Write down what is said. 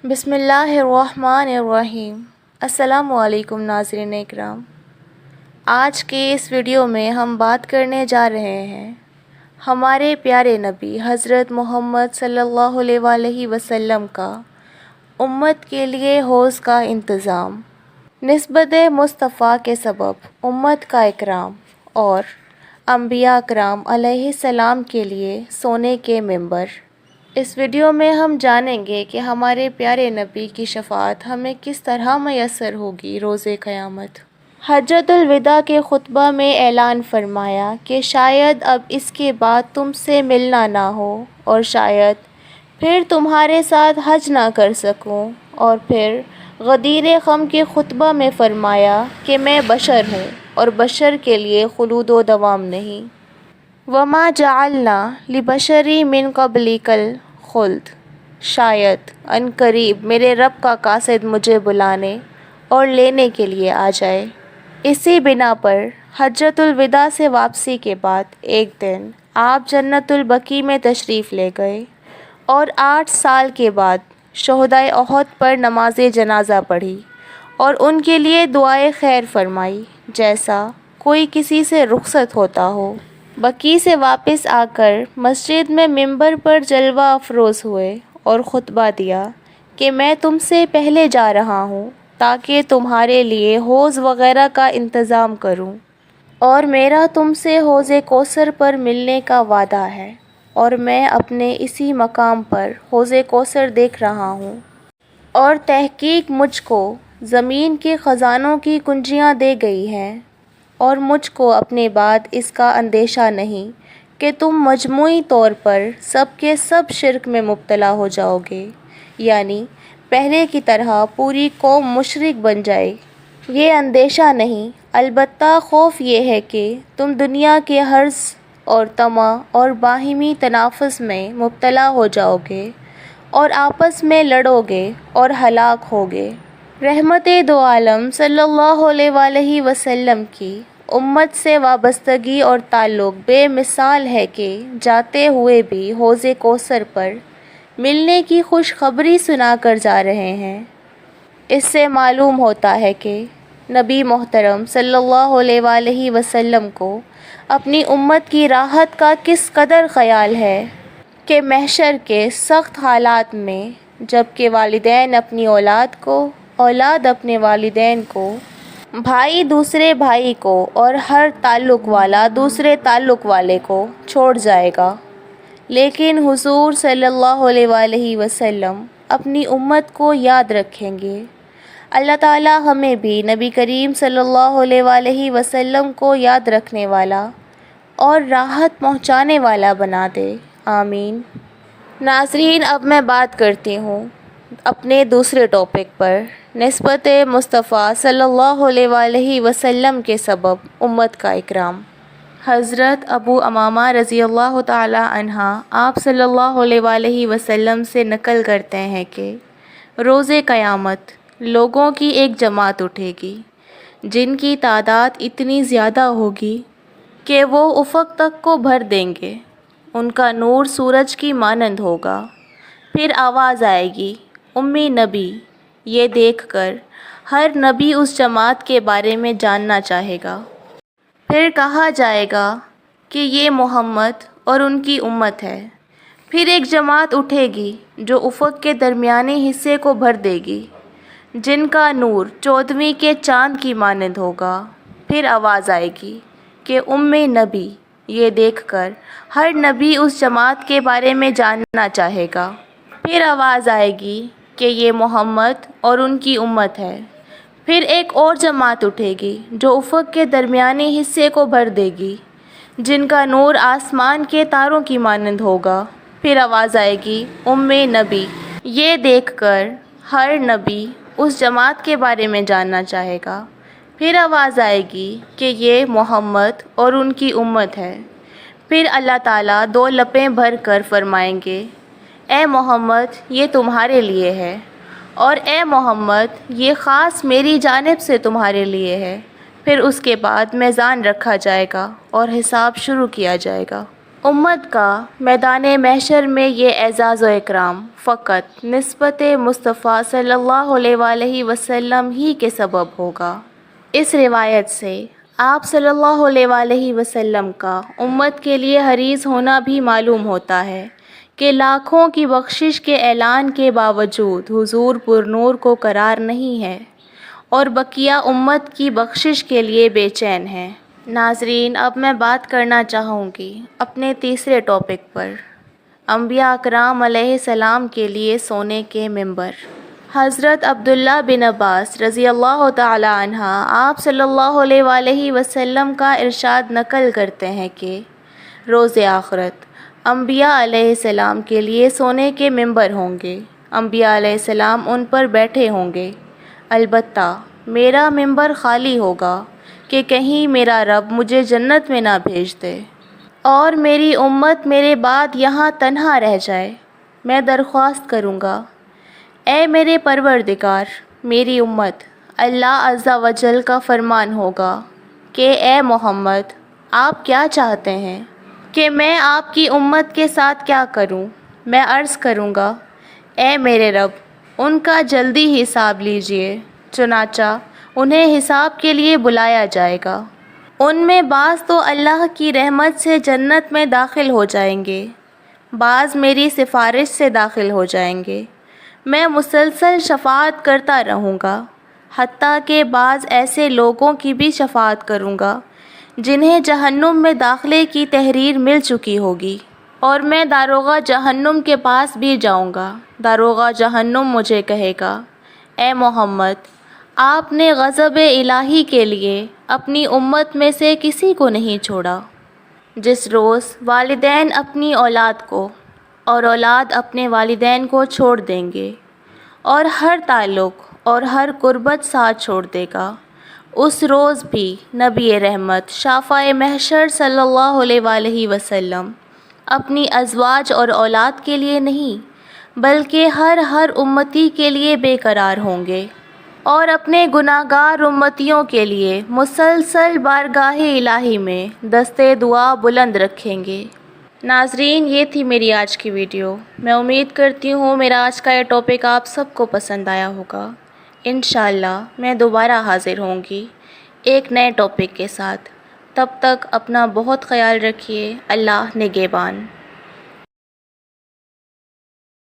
بسم اللہ الرحمن الرحیم۔ السلام علیکم ناظرین اکرام۔ آج کے اس ویڈیو میں ہم بات کرنے جا رہے ہیں ہمارے پیارے نبی حضرت محمد صلی اللہ علیہ وآلہ وسلم کا امت کے لیے حوض کا انتظام، نسبت مصطفیٰ کے سبب امت کا اکرام اور انبیاء کرام علیہ السلام کے لیے سونے کے ممبر۔ اس ویڈیو میں ہم جانیں گے کہ ہمارے پیارے نبی کی شفاعت ہمیں کس طرح میسر ہوگی روز قیامت۔ حجۃ الوداع کے خطبہ میں اعلان فرمایا کہ شاید اب اس کے بعد تم سے ملنا نہ ہو اور شاید پھر تمہارے ساتھ حج نہ کر سکوں، اور پھر غدیر خم کے خطبہ میں فرمایا کہ میں بشر ہوں اور بشر کے لیے خلود و دوام نہیں۔ وما جعلنا لبشر من قبلک الخلد، شاید ان قریب میرے رب کا قاصد مجھے بلانے اور لینے کے لیے آ جائے۔ اسی بنا پر حجۃ الوداع سے واپسی کے بعد ایک دن آپ جنت البقیع میں تشریف لے گئے اور 8 سال کے بعد شہدائے احد پر نماز جنازہ پڑھی اور ان کے لیے دعائے خیر فرمائی، جیسا کوئی کسی سے رخصت ہوتا ہو۔ بقیع سے واپس آ کر مسجد میں ممبر پر جلوہ افروز ہوئے اور خطبہ دیا کہ میں تم سے پہلے جا رہا ہوں تاکہ تمہارے لیے حوض وغیرہ کا انتظام کروں، اور میرا تم سے حوض کوثر پر ملنے کا وعدہ ہے، اور میں اپنے اسی مقام پر حوض کوثر دیکھ رہا ہوں، اور تحقیق مجھ کو زمین کے خزانوں کی کنجیاں دے گئی ہیں، اور مجھ کو اپنے بعد اس کا اندیشہ نہیں کہ تم مجموعی طور پر سب کے سب شرک میں مبتلا ہو جاؤ گے، یعنی پہلے کی طرح پوری قوم مشرک بن جائے۔ یہ اندیشہ نہیں، البتہ خوف یہ ہے کہ تم دنیا کے حرص اور طمع اور باہمی تنافس میں مبتلا ہو جاؤ گے اور آپس میں لڑو گے اور ہلاک ہوگے۔ رحمت دو عالم صلی اللہ علیہ وآلہ وسلم کی امت سے وابستگی اور تعلق بے مثال ہے کہ جاتے ہوئے بھی حوض کوثر پر ملنے کی خوشخبری سنا کر جا رہے ہیں۔ اس سے معلوم ہوتا ہے کہ نبی محترم صلی اللہ علیہ وآلہ وسلم کو اپنی امت کی راحت کا کس قدر خیال ہے کہ محشر کے سخت حالات میں جب کہ والدین اپنی اولاد کو، اولاد اپنے والدین کو، بھائی دوسرے بھائی کو اور ہر تعلق والا دوسرے تعلق والے کو چھوڑ جائے گا، لیکن حضور صلی اللہ علیہ وآلہ وسلم اپنی امت کو یاد رکھیں گے۔ اللہ تعالی ہمیں بھی نبی کریم صلی اللہ علیہ وآلہ وسلم کو یاد رکھنے والا اور راحت پہنچانے والا بنا دے، آمین۔ ناظرین، اب میں بات کرتی ہوں اپنے دوسرے ٹاپک پر، نسبت مصطفیٰ صلی اللہ علیہ وآلہ وسلم کے سبب امت کا اکرام۔ حضرت ابو امامہ رضی اللہ تعالی عنہ آپ صلی اللہ علیہ وآلہ وسلم سے نقل کرتے ہیں کہ روز قیامت لوگوں کی ایک جماعت اٹھے گی جن کی تعداد اتنی زیادہ ہوگی کہ وہ افق تک کو بھر دیں گے، ان کا نور سورج کی مانند ہوگا۔ پھر آواز آئے گی، امی نبی! یہ دیکھ کر ہر نبی اس جماعت کے بارے میں جاننا چاہے گا۔ پھر کہا جائے گا کہ یہ محمد اور ان کی امت ہے۔ پھر ایک جماعت اٹھے گی جو افق کے درمیانی حصے کو بھر دے گی، جن کا نور 14ویں کے چاند کی مانند ہوگا۔ پھر آواز آئے گی کہ نبی! یہ دیکھ کر ہر نبی اس جماعت کے بارے میں جاننا چاہے گا۔ پھر آواز آئے گی کہ یہ محمد اور ان کی امت ہے۔ پھر ایک اور جماعت اٹھے گی جو افق کے درمیانی حصے کو بھر دے گی، جن کا نور آسمان کے تاروں کی مانند ہوگا۔ پھر آواز آئے گی، نبی! یہ دیکھ کر ہر نبی اس جماعت کے بارے میں جاننا چاہے گا۔ پھر آواز آئے گی کہ یہ محمد اور ان کی امت ہے۔ پھر اللہ تعالیٰ 2 لپیں بھر کر فرمائیں گے، اے محمد یہ تمہارے لیے ہے، اور اے محمد یہ خاص میری جانب سے تمہارے لیے ہے۔ پھر اس کے بعد میزان رکھا جائے گا اور حساب شروع کیا جائے گا، امت کا میدان محشر میں یہ اعزاز و اکرام فقط نسبت مصطفیٰ صلی اللہ علیہ وآلہ وسلم ہی کے سبب ہوگا۔ اس روایت سے آپ صلی اللہ علیہ وآلہ وسلم کا امت کے لیے حریص ہونا بھی معلوم ہوتا ہے کہ لاکھوں کی بخشش کے اعلان کے باوجود حضور پرنور کو قرار نہیں ہے اور بقیہ امت کی بخشش کے لیے بے چین ہیں۔ ناظرین، اب میں بات کرنا چاہوں گی اپنے تیسرے ٹاپک پر، انبیاء اکرام علیہ السلام کے لیے سونے کے ممبر۔ حضرت عبداللہ بن عباس رضی اللہ تعالی عنہ آپ صلی اللہ علیہ وآلہ وسلم کا ارشاد نقل کرتے ہیں کہ روز آخرت انبیاء علیہ السلام کے لیے سونے کے ممبر ہوں گے، انبیاء علیہ السلام ان پر بیٹھے ہوں گے، البتہ میرا ممبر خالی ہوگا کہ کہیں میرا رب مجھے جنت میں نہ بھیج دے اور میری امت میرے بعد یہاں تنہا رہ جائے۔ میں درخواست کروں گا، اے میرے پروردگار، میری امت۔ اللہ عز و جل کا فرمان ہوگا کہ اے محمد، آپ کیا چاہتے ہیں کہ میں آپ کی امت کے ساتھ کیا کروں؟ میں عرض کروں گا، اے میرے رب، ان کا جلدی حساب لیجئے۔ چنانچہ انہیں حساب کے لیے بلایا جائے گا۔ ان میں بعض تو اللہ کی رحمت سے جنت میں داخل ہو جائیں گے، بعض میری سفارش سے داخل ہو جائیں گے۔ میں مسلسل شفاعت کرتا رہوں گا، حتیٰ کہ بعض ایسے لوگوں کی بھی شفاعت کروں گا جنہیں جہنم میں داخلے کی تحریر مل چکی ہوگی، اور میں داروغہ جہنم کے پاس بھی جاؤں گا۔ داروغہ جہنم مجھے کہے گا، اے محمد، آپ نے غضب الہی کے لیے اپنی امت میں سے کسی کو نہیں چھوڑا۔ جس روز والدین اپنی اولاد کو اور اولاد اپنے والدین کو چھوڑ دیں گے اور ہر تعلق اور ہر قربت ساتھ چھوڑ دے گا، اس روز بھی نبی رحمت شافع محشر صلی اللہ علیہ وآلہ وسلم اپنی ازواج اور اولاد کے لیے نہیں بلکہ ہر امتی کے لیے بے قرار ہوں گے اور اپنے گناہگار امتیوں کے لیے مسلسل بارگاہ الہی میں دستے دعا بلند رکھیں گے۔ ناظرین، یہ تھی میری آج کی ویڈیو۔ میں امید کرتی ہوں میرا آج کا یہ ٹاپک آپ سب کو پسند آیا ہوگا۔ انشاءاللہ میں دوبارہ حاضر ہوں گی ایک نئے ٹاپک کے ساتھ۔ تب تک اپنا بہت خیال رکھیے۔ اللہ نگہبان۔